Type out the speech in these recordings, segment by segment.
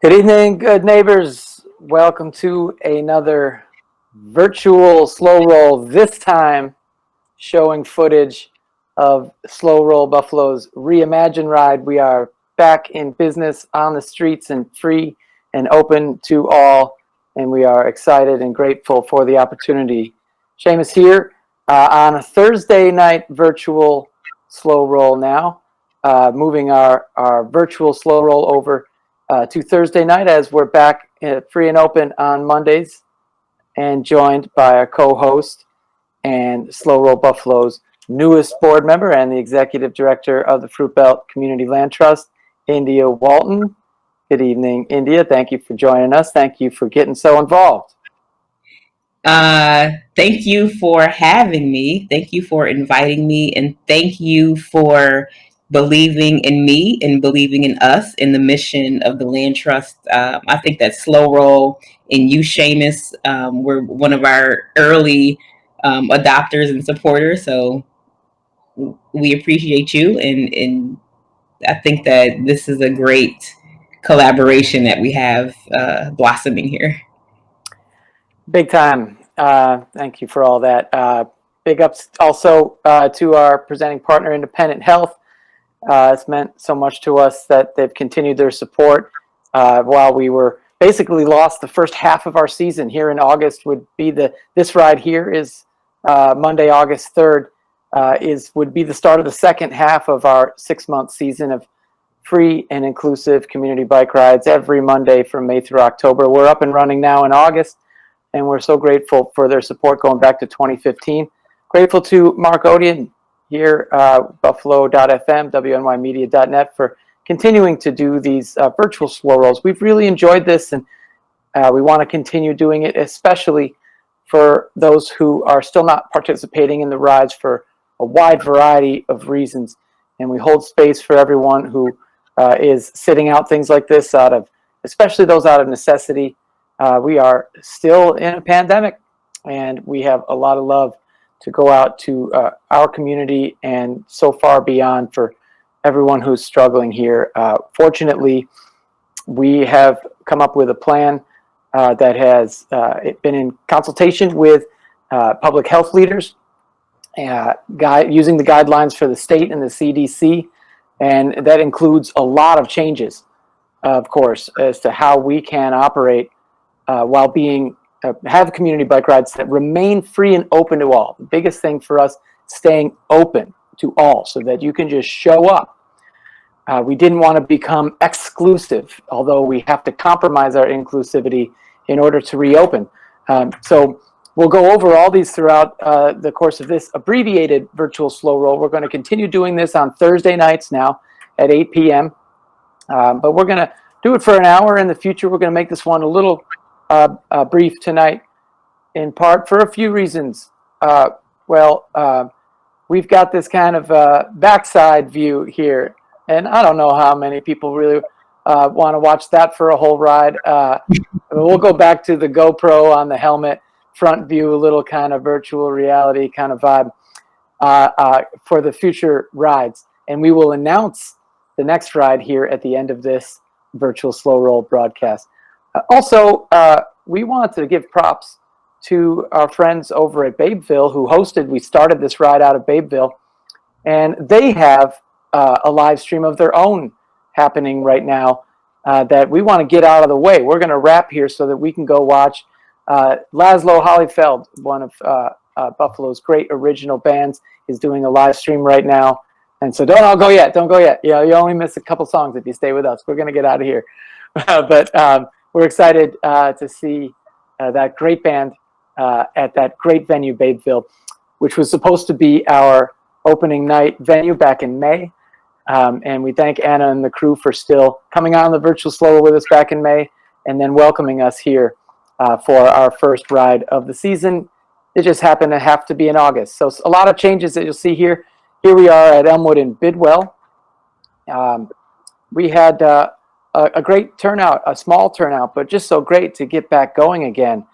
Good evening, good neighbors. Welcome to another virtual slow roll, this time showing footage of Slow Roll Buffalo's Reimagined ride. We are back in business on the streets and free and open to all, and we are excited and grateful for the opportunity. Seamus here on a Thursday night virtual slow roll now, moving our virtual slow roll over to Thursday night as we're back free and open on Mondays, and joined by our co-host and Slow Roll Buffalo's newest board member and the executive director of the Fruit Belt Community Land Trust, India Walton. Good evening, India. Thank you for joining us. Thank you for getting so involved. Thank you for having me. Thank you for inviting me, and thank you for believing in me and believing in us in the mission of the Land Trust. I think that Slow Roll and you, Seamus, were one of our early adopters and supporters. So we appreciate you, and I think that this is a great collaboration that we have blossoming here. Big time. Thank you for all that. Big ups also to our presenting partner, Independent Health. It's meant so much to us that they've continued their support while we were basically lost the first half of our season. Here in August would be this ride here is Monday, August 3rd, would be the start of the second half of our 6-month season of free and inclusive community bike rides every Monday from May through October. We're up and running now in August, and we're so grateful for their support going back to 2015. Grateful to Mark Odian here, buffalo.fm, wnYmedia.net, for continuing to do these virtual slow rolls. We've really enjoyed this, and we want to continue doing it, especially for those who are still not participating in the rides for a wide variety of reasons. And we hold space for everyone who is sitting out things like this especially those out of necessity. We are still in a pandemic, and we have a lot of love to go out to our community and so far beyond for everyone who's struggling here. Fortunately, we have come up with a plan that has been in consultation with public health leaders, using the guidelines for the state and the CDC, and that includes a lot of changes, of course, as to how we can operate while have community bike rides that remain free and open to all. The biggest thing for us, staying open to all so that you can just show up. We didn't want to become exclusive, although we have to compromise our inclusivity in order to reopen. So we'll go over all these throughout the course of this abbreviated virtual slow roll. We're going to continue doing this on Thursday nights now at 8 p.m. But we're going to do it for an hour in the future. We're going to make this one a little brief tonight, in part for a few reasons. We've got this kind of backside view here, and I don't know how many people really want to watch that for a whole ride. We'll go back to the GoPro on the helmet, front view, a little kind of virtual reality kind of vibe for the future rides. And we will announce the next ride here at the end of this virtual slow roll broadcast. Also, we want to give props to our friends over at Babeville who we started this ride out of Babeville, and they have a live stream of their own happening right now that we want to get out of the way. We're going to wrap here so that we can go watch Laszlo Holyfeld, one of Buffalo's great original bands, is doing a live stream right now. And so don't go yet. You only miss a couple songs if you stay with us. We're going to get out of here. But we're excited to see that great band at that great venue, Babeville, which was supposed to be our opening night venue back in May. And we thank Anna and the crew for still coming on the virtual slower with us back in May and then welcoming us here for our first ride of the season. It just happened to have to be in August. So a lot of changes that you'll see here. Here we are at Elmwood in Bidwell. We had a great turnout, a small turnout, but just so great to get back going again.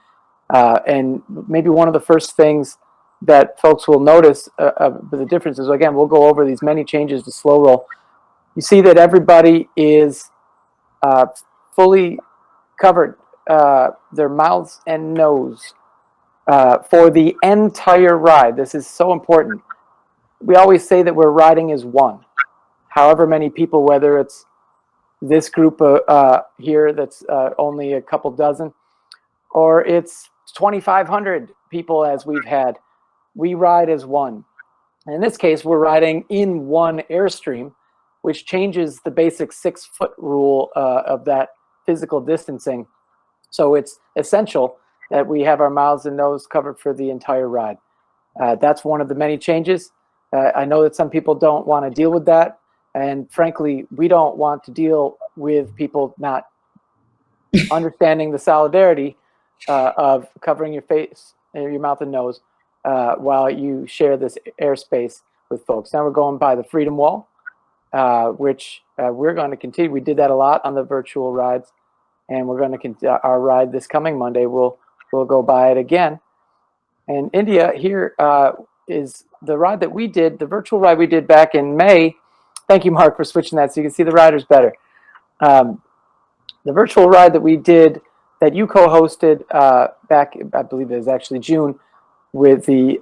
And maybe one of the first things that folks will notice the differences, again, we'll go over these many changes to slow roll. You see that everybody is fully covered, their mouths and nose, for the entire ride. This is so important. We always say that we're riding as one. However many people, whether it's this group here that's only a couple dozen, or it's 2,500 people as we've had, we ride as one. In this case, we're riding in one airstream, which changes the basic 6-foot rule of that physical distancing. So it's essential that we have our mouths and nose covered for the entire ride. That's one of the many changes. I know that some people don't want to deal with that. And frankly, we don't want to deal with people not understanding the solidarity of covering your face, your mouth and nose while you share this airspace with folks. Now we're going by the Freedom Wall, which we're going to continue. We did that a lot on the virtual rides, and we're going to continue our ride this coming Monday. We'll go by it again. And India here is the ride that we did, the virtual ride we did back in May. Thank you, Mark, for switching that so you can see the riders better. The virtual ride that we did, that you co-hosted back, I believe it was actually June, with the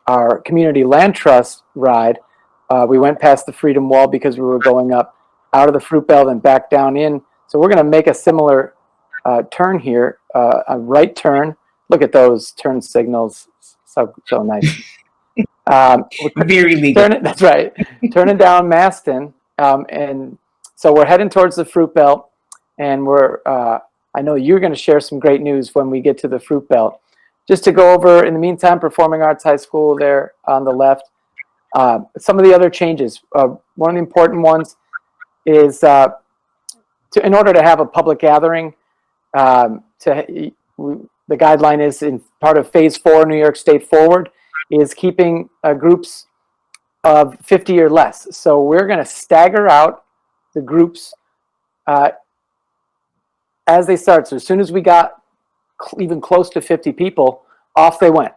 our community land trust ride. We went past the Freedom Wall because we were going up out of the Fruit Belt and back down in. So we're going to make a similar turn here, a right turn. Look at those turn signals, so nice. Very legal. That's right. Turning down Maston, and so we're heading towards the Fruit Belt, and we're. I know you're going to share some great news when we get to the Fruit Belt. Just to go over, in the meantime, Performing Arts High School there on the left. Some of the other changes. One of the important ones is in order to have a public gathering, the guideline is in part of Phase 4 New York State Forward is keeping groups of 50 or less. So we're going to stagger out the groups as they start. So as soon as we got even close to 50 people, off they went.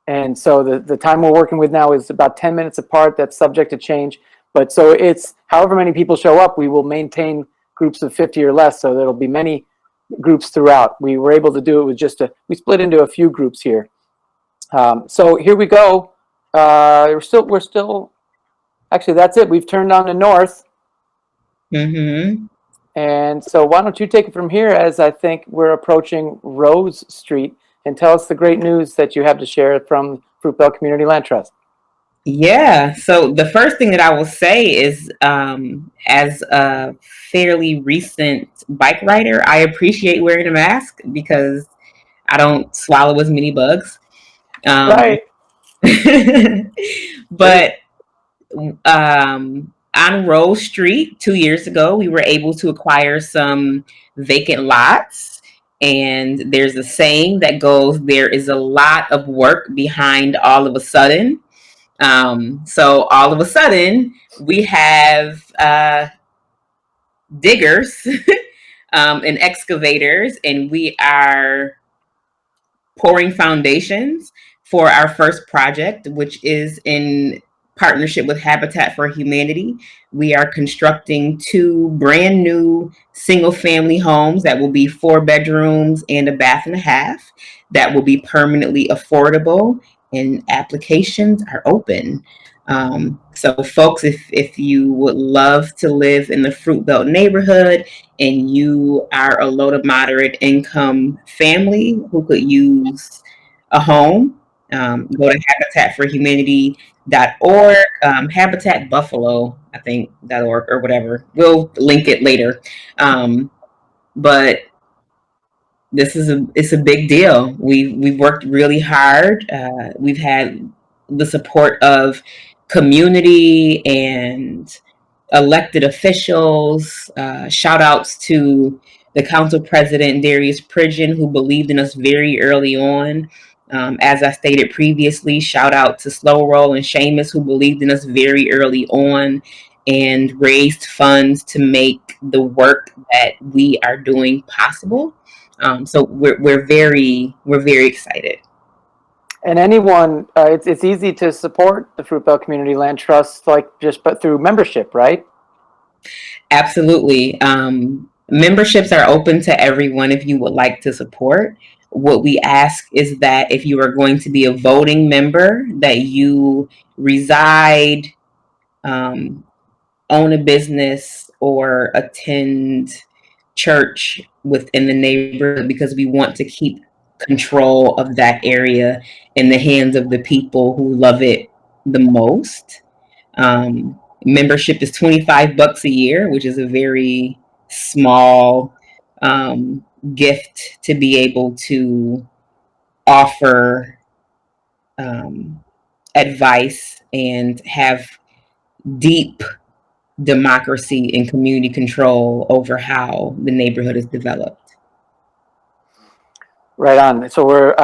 And so the time we're working with now is about 10 minutes apart. That's subject to change. But so it's however many people show up, we will maintain groups of 50 or less. So there'll be many groups throughout. We were able to do it with we split into a few groups here. So here we go. We're still, actually that's it. We've turned on the north. Mm-hmm. And so why don't you take it from here as I think we're approaching Rose Street and tell us the great news that you have to share from Fruit Belt Community Land Trust. Yeah. So the first thing that I will say is, as a fairly recent bike rider, I appreciate wearing a mask because I don't swallow as many bugs. Right. But on Rose Street 2 years ago, we were able to acquire some vacant lots. And there's a saying that goes, there is a lot of work behind all of a sudden. So all of a sudden, we have diggers and excavators, and we are pouring foundations for our first project, which is in partnership with Habitat for Humanity. We are constructing 2 brand new single-family homes that will be 4 bedrooms and a bath and a half that will be permanently affordable, and applications are open. So folks, if you would love to live in the Fruit Belt neighborhood and you are a low to moderate income family who could use a home, go to habitatforhumanity.org, Habitat Buffalo, I think, .org or whatever. We'll link it later. But it's a big deal. We've worked really hard. We've had the support of community and elected officials. Shout outs to the council president, Darius Pridgeon, who believed in us very early on. As I stated previously, shout out to Slow Roll and Seamus, who believed in us very early on and raised funds to make the work that we are doing possible. So we're very excited. And anyone, it's easy to support the Fruit Belt Community Land Trust, but through membership, right? Absolutely. Memberships are open to everyone if you would like to support. What we ask is that if you are going to be a voting member, that you reside, own a business, or attend church within the neighborhood, because we want to keep control of that area in the hands of the people who love it the most. Membership is $25 a year, which is a very small gift to be able to offer advice and have deep democracy and community control over how the neighborhood is developed. Right on. So we're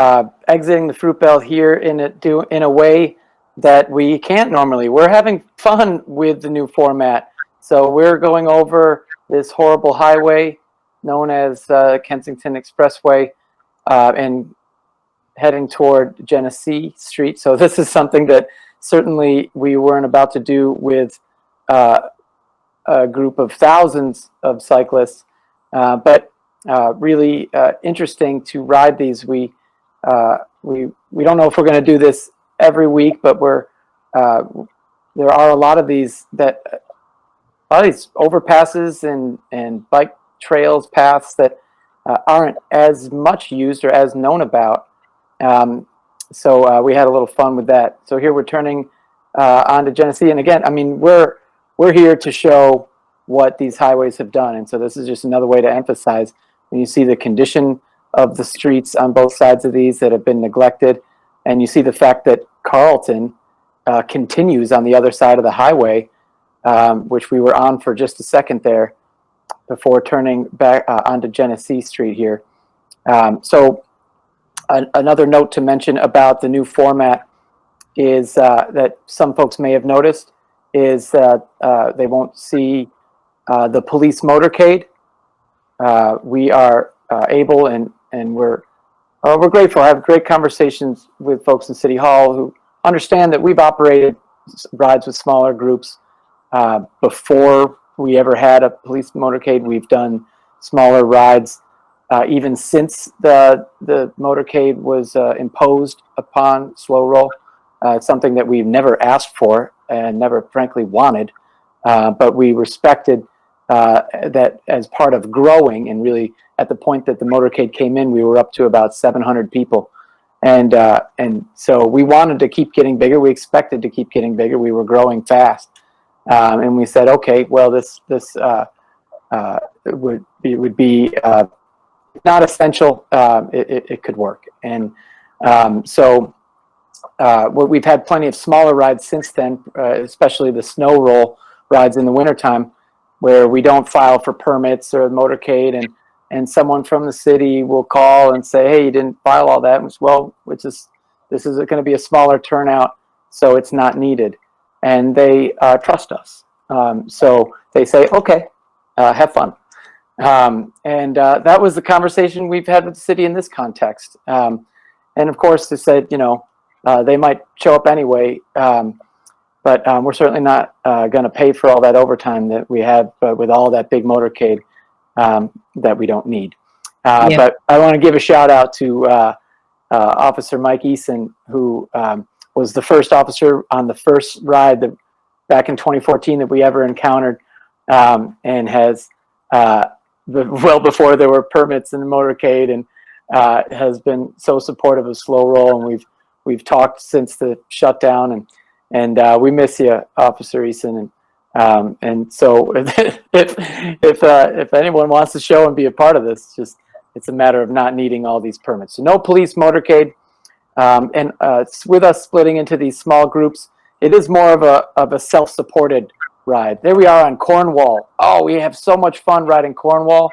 exiting the Fruit Belt here in a way that we can't normally. We're having fun with the new format. So we're going over this horrible highway known as Kensington Expressway and heading toward Genesee Street. So this is something that certainly we weren't about to do with a group of thousands of cyclists, but really interesting to ride these. We don't know if we're going to do this every week, but there are a lot of these overpasses and bike trails, paths that aren't as much used or as known about. So we had a little fun with that. So here we're turning onto Genesee, and again, I mean, we're here to show what these highways have done, and so this is just another way to emphasize when you see the condition of the streets on both sides of these that have been neglected, and you see the fact that Carlton continues on the other side of the highway, which we were on for just a second there before turning back onto Genesee Street here. So another note to mention about the new format is that some folks may have noticed is that they won't see the police motorcade. We are able and we're grateful. I have great conversations with folks in City Hall who understand that we've operated rides with smaller groups before we ever had a police motorcade. We've done smaller rides even since the motorcade was imposed upon Slow Roll. It's something that we've never asked for and never frankly wanted, but we respected that as part of growing, and really at the point that the motorcade came in, we were up to about 700 people. And so we wanted to keep getting bigger. We expected to keep getting bigger. We were growing fast. And we said, okay, well, this would be not essential. It could work. And so we've had plenty of smaller rides since then, especially the snow roll rides in the wintertime, where we don't file for permits or motorcade, and someone from the city will call and say, hey, you didn't file all that. And well, this is going to be a smaller turnout, so it's not needed. And they trust us. So they say, okay, have fun. And that was the conversation we've had with the city in this context. And of course, they said, they might show up anyway, but we're certainly not going to pay for all that overtime that we have with all that big motorcade that we don't need. But I want to give a shout out to Officer Mike Eason, who was the first officer on the first ride that back in 2014 that we ever encountered, and has well before there were permits in the motorcade, and has been so supportive of Slow Roll, and we've talked since the shutdown, and we miss you, Officer Eason, and so if anyone wants to show and be a part of this, it's a matter of not needing all these permits. So no police motorcade, and with us splitting into these small groups, it is more of a self-supported ride. There we are on Cornwall. Oh, we have so much fun riding Cornwall.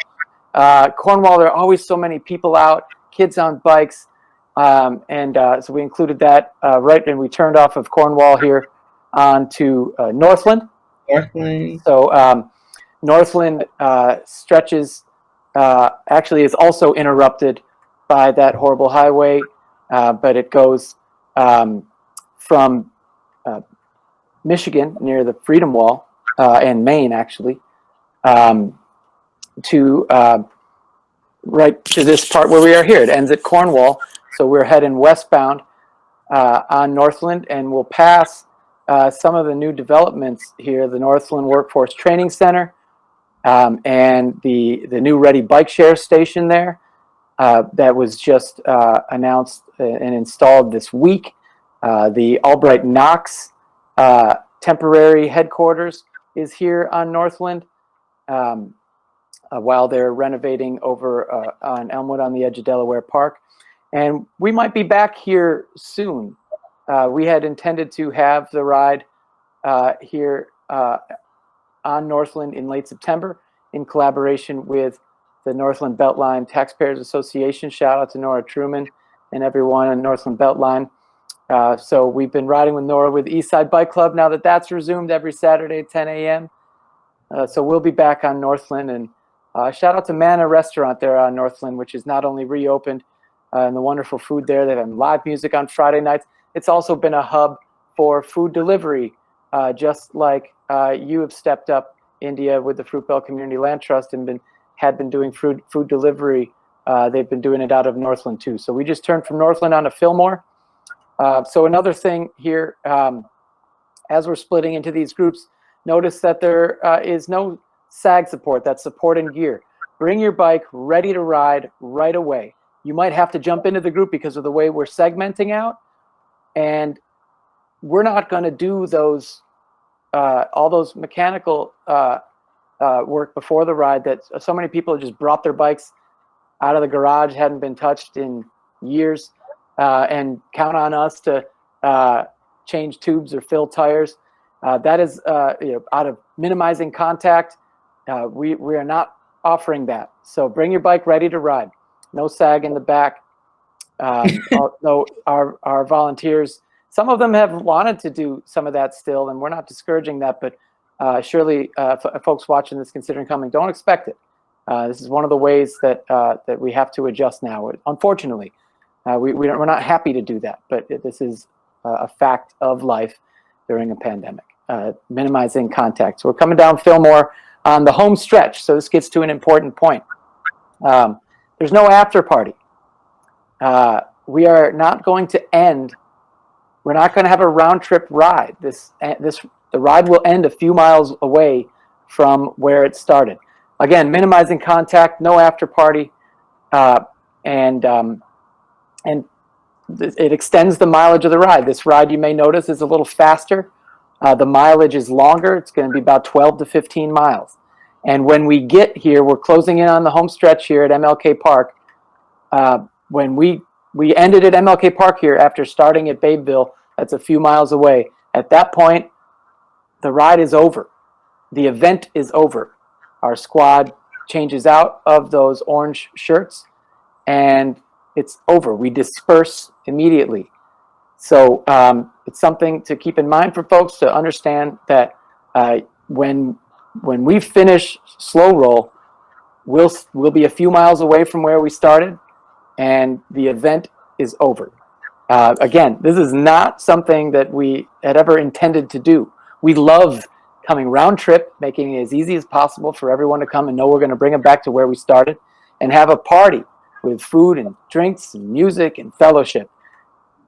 Cornwall, there are always so many people out, kids on bikes, and so we included that right, and we turned off of Cornwall here onto Northland. So Northland stretches, actually is also interrupted by that horrible highway, but it goes from Michigan near the Freedom Wall, and Maine actually, to right to this part where we are here. It ends at Cornwall, so we're heading westbound on Northland, and we'll pass some of the new developments here, the Northland Workforce Training Center, and the new Ready Bike Share station there that was just announced and installed this week. The Albright Knox temporary headquarters is here on Northland, while they're renovating over on Elmwood on the edge of Delaware Park. And we might be back here soon. We had intended to have the ride here on Northland in late September in collaboration with the Northland Beltline Taxpayers Association. Shout out to Nora Truman and everyone in Northland Beltline. So we've been riding with Nora with Eastside Bike Club now that that's resumed every Saturday at 10 a.m. So we'll be back on Northland, and shout out to Manna Restaurant there on Northland, which is not only reopened and the wonderful food there. They have live music on Friday nights. It's also been a hub for food delivery, just like you have stepped up, India, with the Fruitvale Community Land Trust, and had been doing food delivery. They've been doing it out of Northland too. So we just turned from Northland onto Fillmore. So another thing here, as we're splitting into these groups, notice that there is no SAG support, that's support and gear. Bring your bike ready to ride right away. You might have to jump into the group because of the way we're segmenting out, and we're not going to do those all those mechanical work before the ride that so many people just brought their bikes out of the garage, hadn't been touched in years, and count on us to change tubes or fill tires. That is out of minimizing contact. We are not offering that. So bring your bike ready to ride. No sag in the back. Although our volunteers, some of them have wanted to do some of that still, and we're not discouraging that, but surely folks watching this considering coming, don't expect it. This is one of the ways that that we have to adjust now. Unfortunately, we're not happy to do that, but this is a fact of life during a pandemic. Minimizing contact. So we're coming down Fillmore on the home stretch. So this gets to an important point. There's no after party. We are not going to end. We're not going to have a round trip ride. The ride will end a few miles away from where it started. Again, minimizing contact, no after party, and it extends the mileage of the ride. This ride, you may notice, is a little faster. The mileage is longer. It's going to be about 12 to 15 miles. And when we get here, we're closing in on the home stretch here at MLK Park. When we ended at MLK Park here after starting at Babeville, that's a few miles away. At that point, the ride is over. The event is over. Our squad changes out of those orange shirts, and it's over. We disperse immediately. So it's something to keep in mind for folks to understand that when we finish Slow Roll, we'll be a few miles away from where we started, and the event is over. Again, this is not something that we had ever intended to do. We love coming round trip, making it as easy as possible for everyone to come and know we're going to bring them back to where we started and have a party with food and drinks and music and fellowship.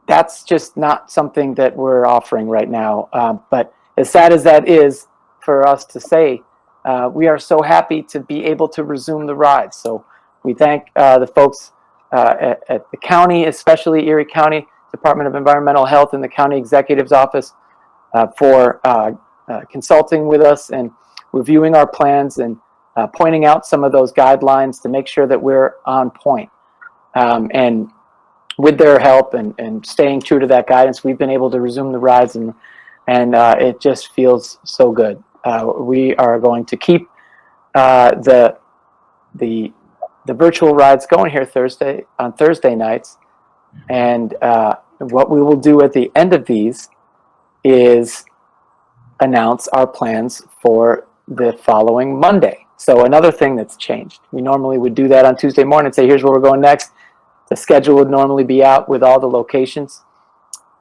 that's just not something that we're offering right now. But as sad as that is for us to say, we are so happy to be able to resume the ride. So we thank the folks at the county, especially Erie County Department of Environmental Health and the county executive's office for consulting with us and reviewing our plans and pointing out some of those guidelines to make sure that we're on point. And with their help and staying true to that guidance, we've been able to resume the rides, and it just feels so good. We are going to keep the virtual rides going here on Thursday nights, and what we will do at the end of these is announce our plans for the following Monday. So another thing that's changed. We normally would do that on Tuesday morning and say, here's where we're going next. The schedule would normally be out with all the locations.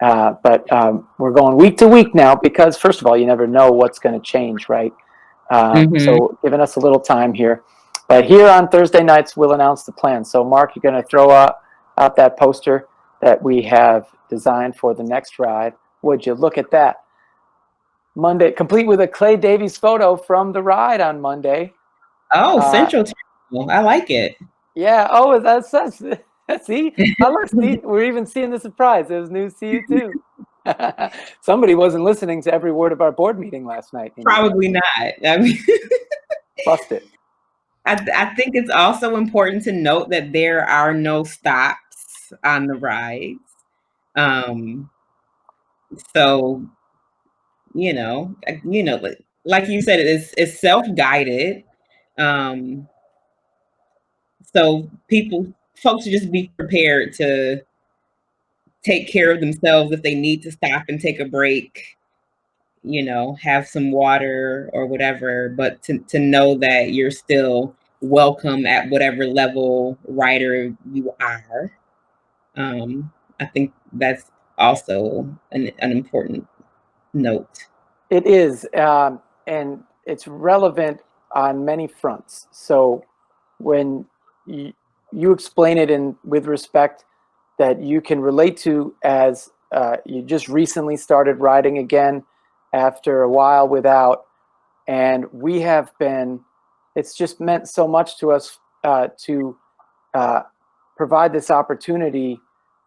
But we're going week to week now because, first of all, you never know what's going to change, right? So giving us a little time here. But here on Thursday nights, we'll announce the plan. So, Mark, you're going to throw out that poster that we have designed for the next ride. Would you look at that? Monday, complete with a Clay Davies photo from the ride on Monday. Oh, Central Terminal. I like it. Yeah. Oh, that's see. Look, see, we're even seeing the surprise. It was news to you too. Somebody wasn't listening to every word of our board meeting last night. Probably not. I mean, Bust it. I think it's also important to note that there are no stops on the rides. So like you said, it's self-guided. So folks should just be prepared to take care of themselves if they need to stop and take a break, have some water or whatever, but to know that you're still welcome at whatever level rider you are. I think that's also an important note. It is, and it's relevant on many fronts. So when you explain it with respect that you can relate to as you just recently started riding again after a while without, and we have been, it's just meant so much to us to provide this opportunity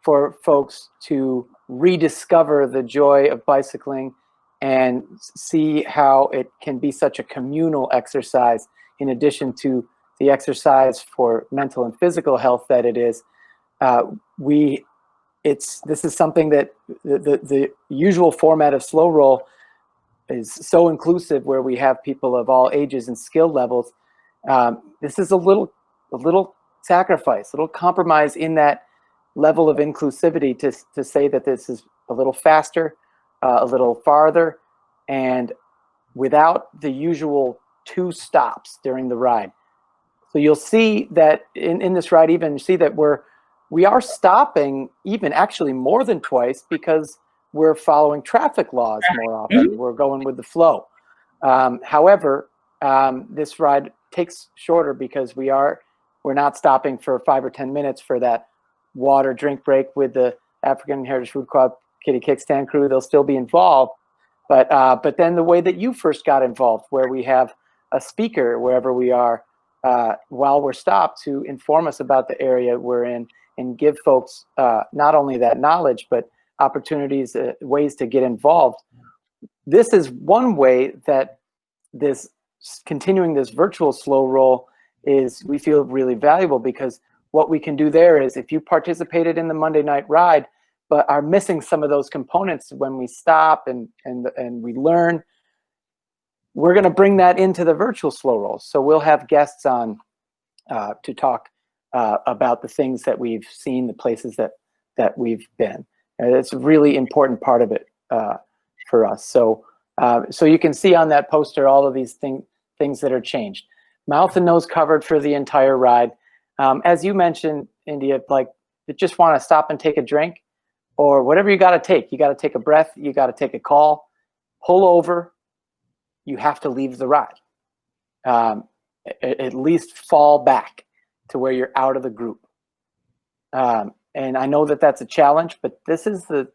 for folks to rediscover the joy of bicycling and see how it can be such a communal exercise in addition to the exercise for mental and physical health that it is. This is something that the usual format of slow roll is so inclusive, where we have people of all ages and skill levels. This is a little sacrifice, a little compromise in that level of inclusivity to say that this is a little faster, a little farther, and without the usual 2 stops during the ride. So you'll see that in this ride, even you see that we are stopping even actually more than twice because we're following traffic laws more often. We're going with the flow. However, this ride takes shorter because we're not stopping for 5 or 10 minutes for that water drink break with the African Heritage Food Club Kitty Kickstand crew. They'll still be involved, but then the way that you first got involved, where we have a speaker wherever we are while we're stopped to inform us about the area we're in and give folks not only that knowledge but opportunities, ways to get involved. This is one way that this continuing this virtual slow roll is, we feel, really valuable, because what we can do there is, if you participated in the Monday night ride but are missing some of those components when we stop and we learn, we're going to bring that into the virtual slow roll. So we'll have guests on to talk about the things that we've seen, the places that we've been. And it's a really important part of it for us. So you can see on that poster all of these things that are changed. Mouth and nose covered for the entire ride. As you mentioned, India, like, you just want to stop and take a drink or whatever you got to take. You got to take a breath. You got to take a call. Pull over. You have to leave the ride. At least fall back to where you're out of the group. I know that that's a challenge, but this is the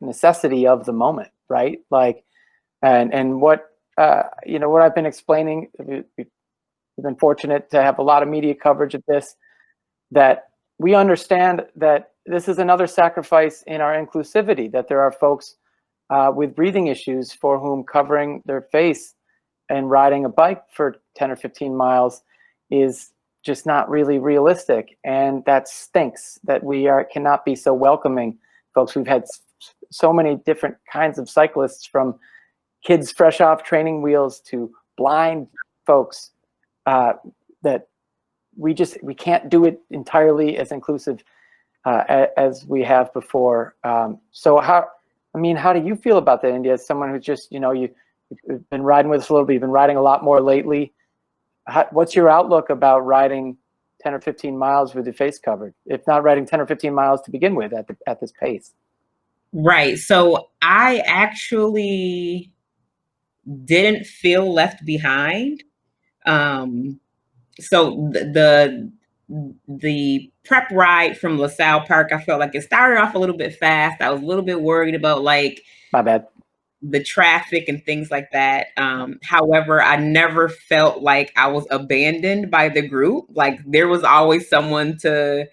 necessity of the moment, right? Like, and what what I've been explaining, we've been fortunate to have a lot of media coverage of this, that we understand that this is another sacrifice in our inclusivity, that there are folks with breathing issues for whom covering their face and riding a bike for 10 or 15 miles is just not really realistic. And that stinks, that we cannot be so welcoming. Folks, we've had so many different kinds of cyclists, from kids fresh off training wheels to blind folks, that we can't do it entirely as inclusive as we have before. So how do you feel about that, India, as someone who's just, you've been riding with us a little bit, you've been riding a lot more lately. What's your outlook about riding 10 or 15 miles with your face covered, if not riding 10 or 15 miles to begin with at this pace? Right. So I actually didn't feel left behind. So the prep ride from LaSalle Park, I felt like it started off a little bit fast. I was a little bit worried about My bad. the traffic and things like that. However, I never felt like I was abandoned by the group. Like, there was always someone to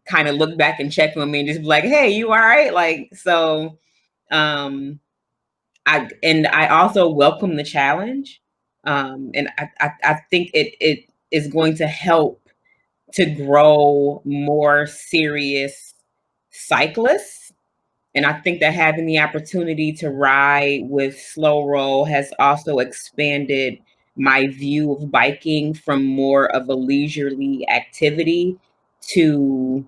kind of look back and check on me and just be like, "Hey, you all right?" Like, so I also welcome the challenge. And I think it is going to help to grow more serious cyclists. And I think that having the opportunity to ride with Slow Roll has also expanded my view of biking from more of a leisurely activity to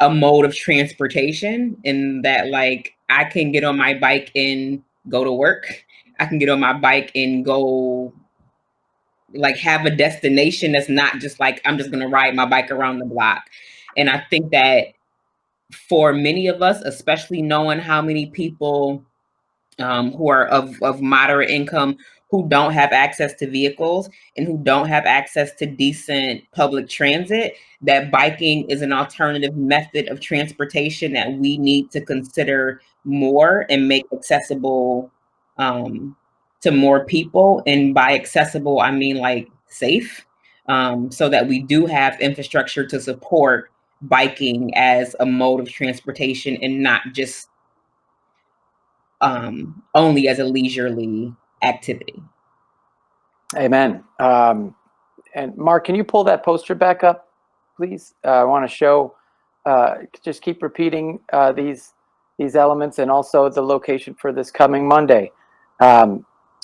a mode of transportation, in that, like, I can get on my bike and go to work. I can get on my bike and go, like, have a destination that's not just like, I'm just going to ride my bike around the block. And I think that for many of us, especially knowing how many people who are of moderate income, who don't have access to vehicles and who don't have access to decent public transit, that biking is an alternative method of transportation that we need to consider more and make accessible to more people. And by accessible, I mean like safe, so that we do have infrastructure to support biking as a mode of transportation and not just only as a leisurely activity. Amen. And Mark, can you pull that poster back up, please? I want to show, just keep repeating these elements, and also the location for this coming Monday.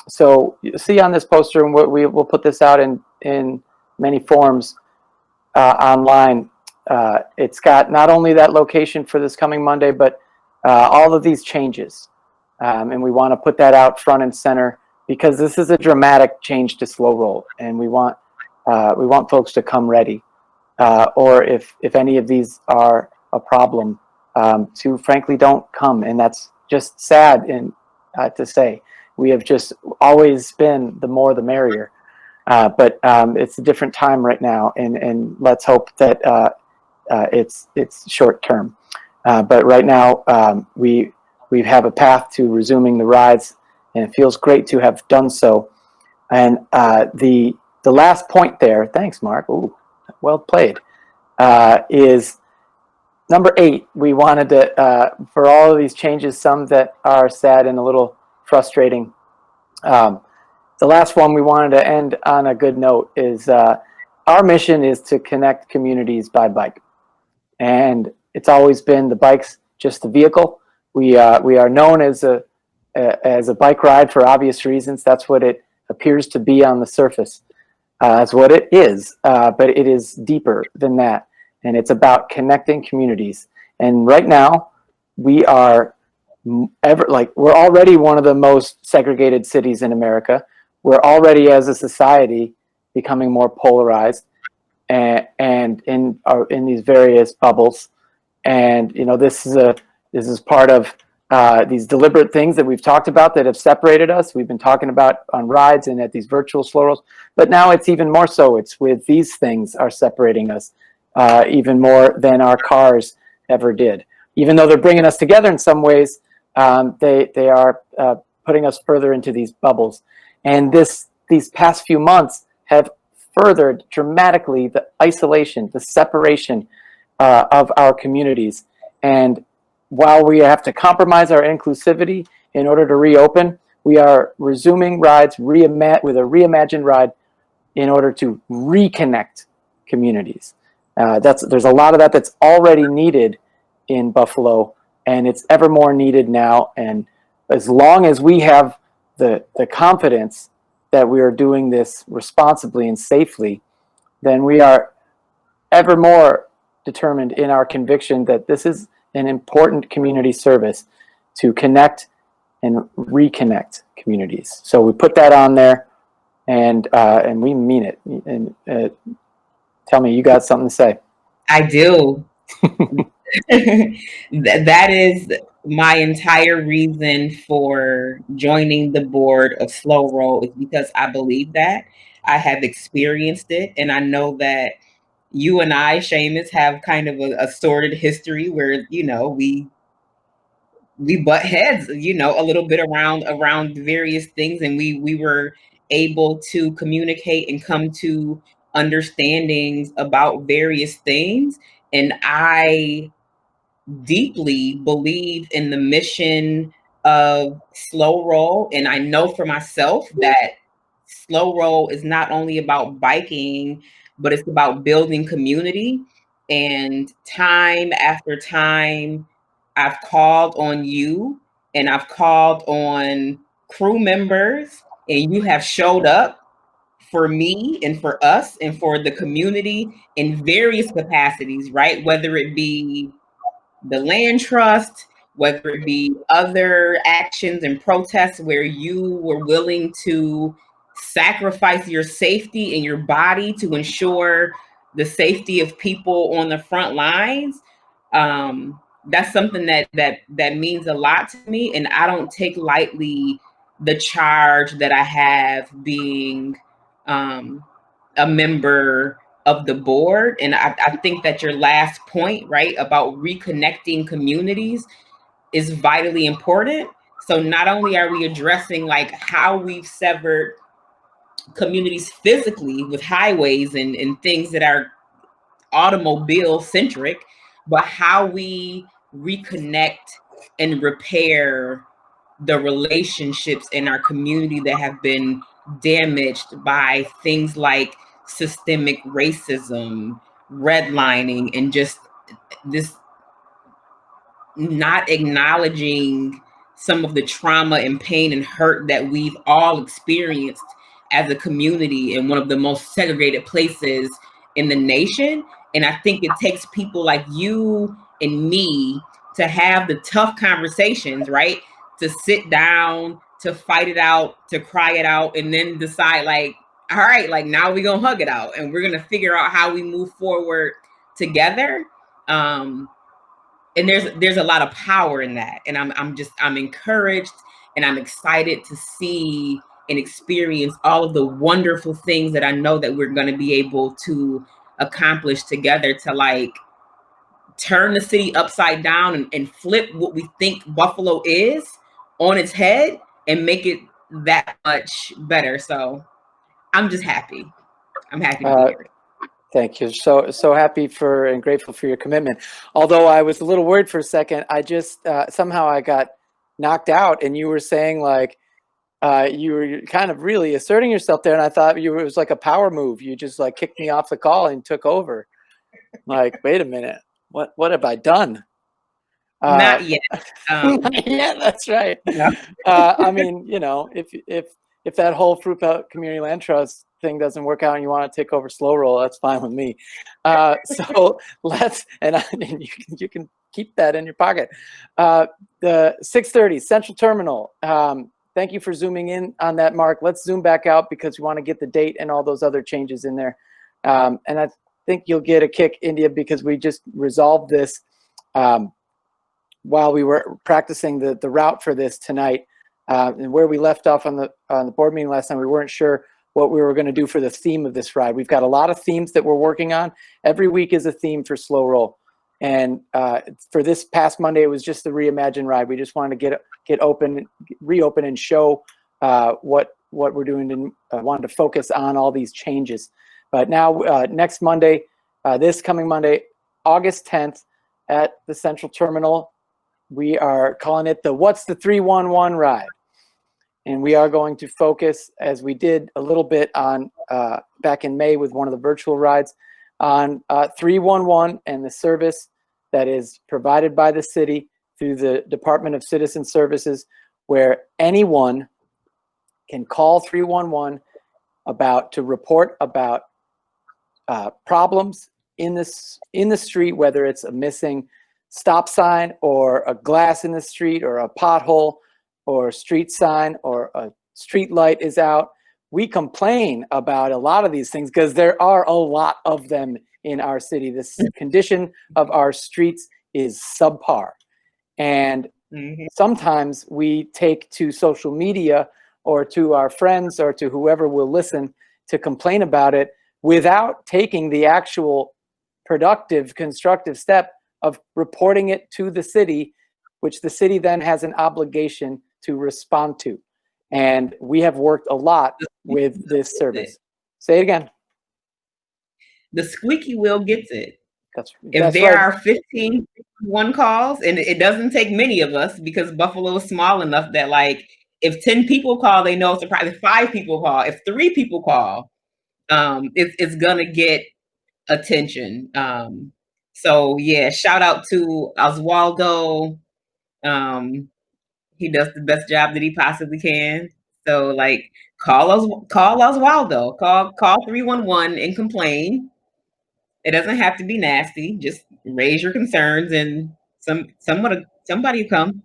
So you see on this poster, and we'll put this out in many forms online. It's got not only that location for this coming Monday, but all of these changes. And we want to put that out front and center, because this is a dramatic change to Slow Roll, and we want folks to come ready, or if any of these are a problem, to frankly don't come. And that's just sad to say. We have just always been the more the merrier, but it's a different time right now, and let's hope that it's short term. But right now, we have a path to resuming the rides, and it feels great to have done so. And the last point there, thanks, Mark. Ooh, well played. Is number 8. We wanted to, for all of these changes, some that are sad and a little frustrating. The last one we wanted to end on a good note is our mission is to connect communities by bike, and it's always been the bike's just the vehicle. We are known as a bike ride for obvious reasons. That's what it appears to be on the surface. That's what it is, but it is deeper than that, and it's about connecting communities. And right now, we're already one of the most segregated cities in America. We're already, as a society, becoming more polarized, and in these various bubbles. And this is part of these deliberate things that we've talked about that have separated us. We've been talking about on rides and at these virtual slow rolls, but now it's even more so. It's with these things are separating us, even more than our cars ever did. Even though they're bringing us together in some ways, they are putting us further into these bubbles. And these past few months have furthered dramatically the isolation, the separation of our communities. And while we have to compromise our inclusivity in order to reopen, we are resuming rides with a reimagined ride in order to reconnect communities. There's a lot of that that's already needed in Buffalo, and it's ever more needed now. And as long as we have the confidence that we are doing this responsibly and safely, then we are ever more determined in our conviction that this is an important community service to connect and reconnect communities. So we put that on there, and we mean it. And tell me, you got something to say? I do. That is my entire reason for joining the board of Slow Roll, is because I believe that. I have experienced it, and I know that you and I, Seamus, have kind of a sordid history where, we butt heads, a little bit around various things, and we were able to communicate and come to understandings about various things. And I deeply believe in the mission of Slow Roll. And I know for myself that Slow Roll is not only about biking, but it's about building community. And time after time, I've called on you and I've called on crew members, and you have showed up for me and for us and for the community in various capacities, right? Whether it be the land trust, whether it be other actions and protests where you were willing to sacrifice your safety and your body to ensure the safety of people on the front lines. That's something that means a lot to me, and I don't take lightly the charge that I have being a member of the board. And I think that your last point, right, about reconnecting communities is vitally important. So not only are we addressing like how we've severed communities physically with highways and things that are automobile centric, but how we reconnect and repair the relationships in our community that have been damaged by things like systemic racism, redlining, and just this not acknowledging some of the trauma and pain and hurt that we've all experienced as a community in one of the most segregated places in the nation. And I think it takes people like you and me to have the tough conversations, right? To sit down, to fight it out, to cry it out, and then decide like, all right, like now we're gonna hug it out and we're gonna figure out how we move forward together. And there's a lot of power in that, and I'm encouraged and I'm excited to see and experience all of the wonderful things that I know that we're going to be able to accomplish together to like turn the city upside down and flip what we think Buffalo is on its head and make it that much better. So I'm just happy. I'm happy to be here. Thank you. So happy for and grateful for your commitment. Although I was a little worried for a second, I just somehow I got knocked out, and you were saying like you were kind of really asserting yourself there, and I thought it was like a power move. You just like kicked me off the call and took over. Like, wait a minute, what have I done? Not yet. Yeah, that's right. Yeah. I mean, if that whole Fruit Belt Community Land Trust thing doesn't work out and you want to take over Slow Roll, that's fine with me. So let's, and you can keep that in your pocket. The 6:30 Central Terminal. Thank you for zooming in on that, Mark. Let's zoom back out because we want to get the date and all those other changes in there. And I think you'll get a kick, India, because we just resolved this while we were practicing the route for this tonight. And where we left off on the board meeting last time, we weren't sure what we were going to do for the theme of this ride. We've got a lot of themes that we're working on. Every week is a theme for Slow Roll. And for this past Monday, it was just the Reimagined ride. We just wanted to reopen and show what we're doing, and wanted to focus on all these changes. But now next Monday, this coming Monday, August 10th, at the Central Terminal, we are calling it the What's the 311 ride. And we are going to focus, as we did a little bit on back in May with one of the virtual rides, on 311 and the service that is provided by the city through the Department of Citizen Services, where anyone can call 311 to report about problems in the street, whether it's a missing stop sign or a glass in the street or a pothole or a street sign or a street light is out. We complain about a lot of these things because there are a lot of them in our city. This condition of our streets is subpar. And sometimes we take to social media or to our friends or to whoever will listen to complain about it without taking the actual productive, constructive step of reporting it to the city, which the city then has an obligation to respond to. And we have worked a lot with this service. Say it again. The squeaky wheel gets it. That's there right. are 15 one calls, and it doesn't take many of us because Buffalo is small enough that, like, if 10 people call, they know it's a problem. If 5 people call, if 3 people call, it's gonna get attention. So yeah, shout out to Oswaldo. He does the best job that he possibly can. So, like, call Oswaldo, call 311 and complain. It doesn't have to be nasty. Just raise your concerns, and somebody will come.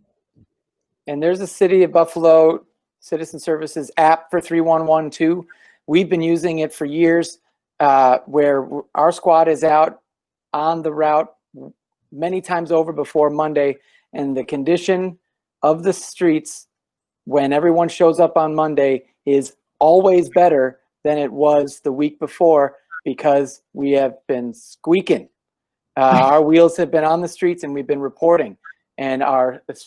And there's a City of Buffalo Citizen Services app for 311 too. We've been using it for years, where our squad is out on the route many times over before Monday, and the condition of the streets when everyone shows up on Monday is always better than it was the week before, because we have been squeaking. Our wheels have been on the streets, and we've been reporting. And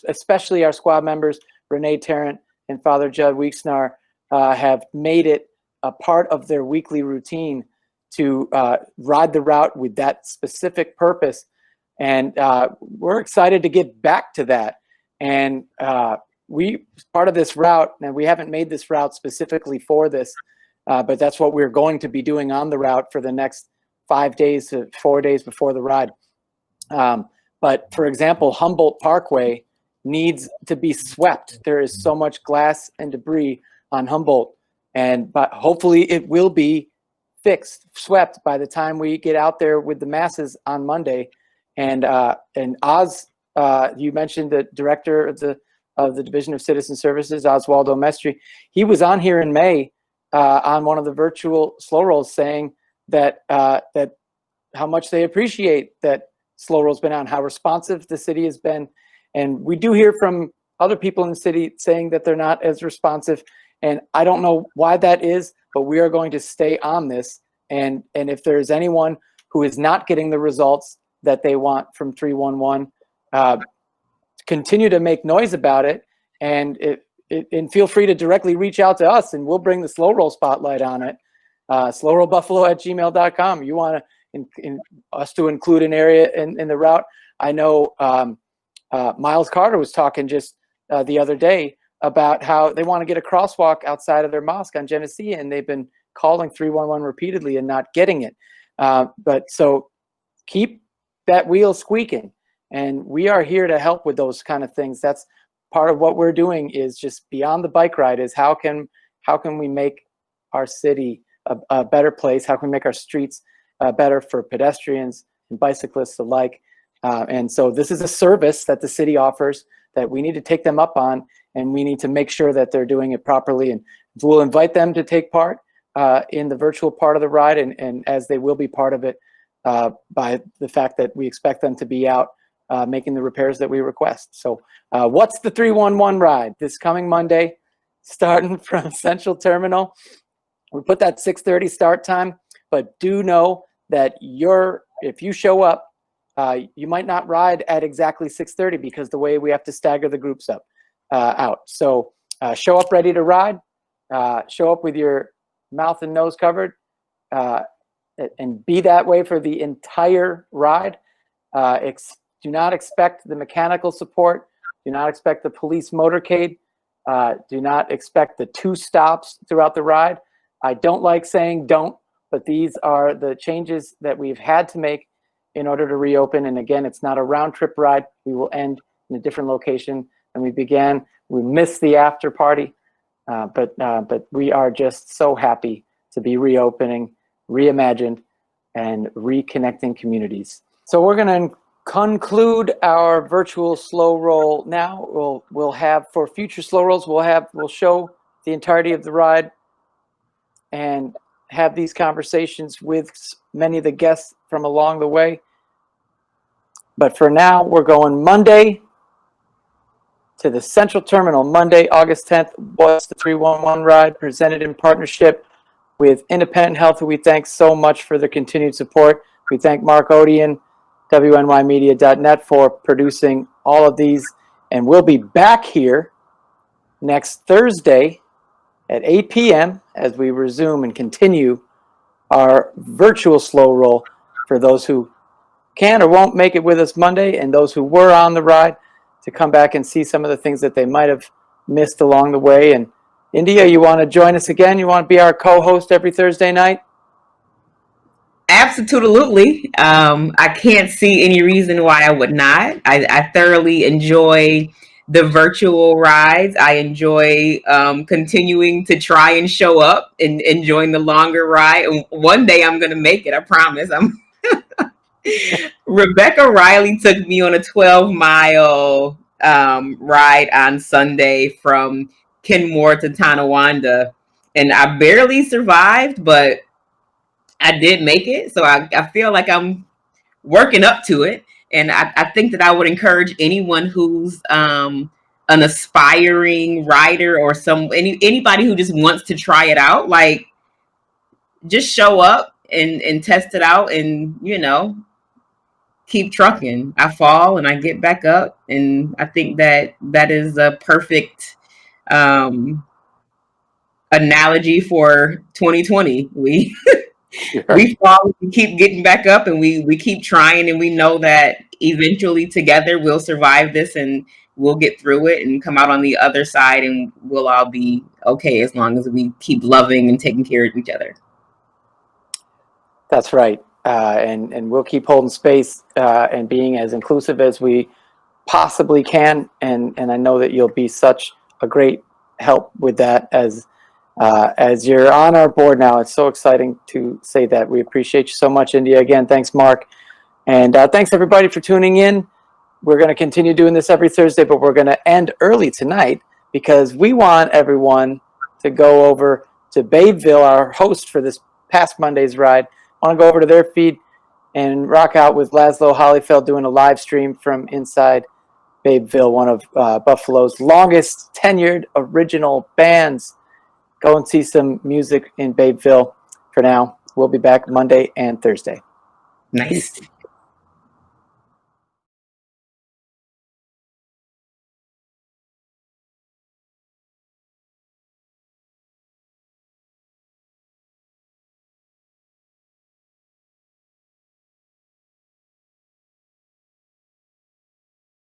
especially our squad members, Renee Tarrant and Father Judd Weeksnar, have made it a part of their weekly routine to ride the route with that specific purpose. And we're excited to get back to that. And part of this route, and we haven't made this route specifically for this, but that's what we're going to be doing on the route for the next 5 days to 4 days before the ride. But for example, Humboldt Parkway needs to be swept. There is so much glass and debris on Humboldt, but hopefully it will be swept by the time we get out there with the masses on Monday. And Oz, you mentioned the director of the Division of Citizen Services, Oswaldo Mestri. He was on here in May on one of the virtual slow rolls, saying that how much they appreciate that slow roll's been on, how responsive the city has been. And we do hear from other people in the city saying that they're not as responsive. And I don't know why that is, but we are going to stay on this. And if there's anyone who is not getting the results that they want from 311, continue to make noise about it, and feel free to directly reach out to us, and we'll bring the slow roll spotlight on it. slowrollbuffalo@gmail.com. You want us to include an area in the route? I know Miles Carter was talking just the other day about how they want to get a crosswalk outside of their mosque on Genesee, and they've been calling 311 repeatedly and not getting it. But so keep that wheel squeaking, and we are here to help with those kind of things. That's part of what we're doing, is just beyond the bike ride, is how can we make our city a better place? How can we make our streets better for pedestrians and bicyclists alike? And so this is a service that the city offers that we need to take them up on, and we need to make sure that they're doing it properly. And we'll invite them to take part in the virtual part of the ride, and as they will be part of it by the fact that we expect them to be out making the repairs that we request. So what's the 311 ride this coming Monday, starting from Central Terminal? We put that 6:30 start time, but do know that if you show up, you might not ride at exactly 6:30 because the way we have to stagger the groups out. So show up ready to ride. Show up with your mouth and nose covered, and be that way for the entire ride. Do not expect the mechanical support. Do not expect the police motorcade. Do not expect the 2 stops throughout the ride. I don't like saying don't, but these are the changes that we've had to make in order to reopen. And again, it's not a round trip ride. We will end in a different location than we began. We missed the after party, but we are just so happy to be reopening, reimagined, and reconnecting communities. So we're going to conclude our virtual slow roll now. We'll have, for future slow rolls, we'll show the entirety of the ride and have these conversations with many of the guests from along the way. But for now, we're going Monday to the Central Terminal. Monday, August 10th, was the 311 ride, presented in partnership with Independent Health, who we thank so much for their continued support. We thank Mark Odian, WNYmedia.net, for producing all of these. And we'll be back here next Thursday at 8 p.m. as we resume and continue our virtual slow roll for those who can or won't make it with us Monday, and those who were on the ride to come back and see some of the things that they might have missed along the way. And India, you want to join us again? You want to be our co-host every Thursday night? Absolutely. I can't see any reason why I would not. I thoroughly enjoy the virtual rides. I enjoy continuing to try and show up and enjoying the longer ride. And one day I'm going to make it. I promise. Rebecca Riley took me on a 12-mile ride on Sunday from Kenmore to Tonawanda, and I barely survived, but I did make it. So I feel like I'm working up to it. And I think that I would encourage anyone who's an aspiring rider or anybody who just wants to try it out, like, just show up and test it out, and keep trucking. I fall and I get back up, and I think that is a perfect analogy for 2020. Sure. We fall, we keep getting back up, and we keep trying, and we know that eventually together we'll survive this, and we'll get through it and come out on the other side, and we'll all be okay as long as we keep loving and taking care of each other. That's right. And we'll keep holding space and being as inclusive as we possibly can. And I know that you'll be such a great help with that as you're on our board now. It's so exciting to say that. We appreciate you so much, India. Again, thanks, Mark. And thanks, everybody, for tuning in. We're going to continue doing this every Thursday, but we're going to end early tonight because we want everyone to go over to Babeville, our host for this past Monday's ride. I want to go over to their feed and rock out with Laszlo Hollyfeld doing a live stream from inside Babeville, one of Buffalo's longest tenured original bands. Go and see some music in Babeville. For now, we'll be back Monday and Thursday. Nice.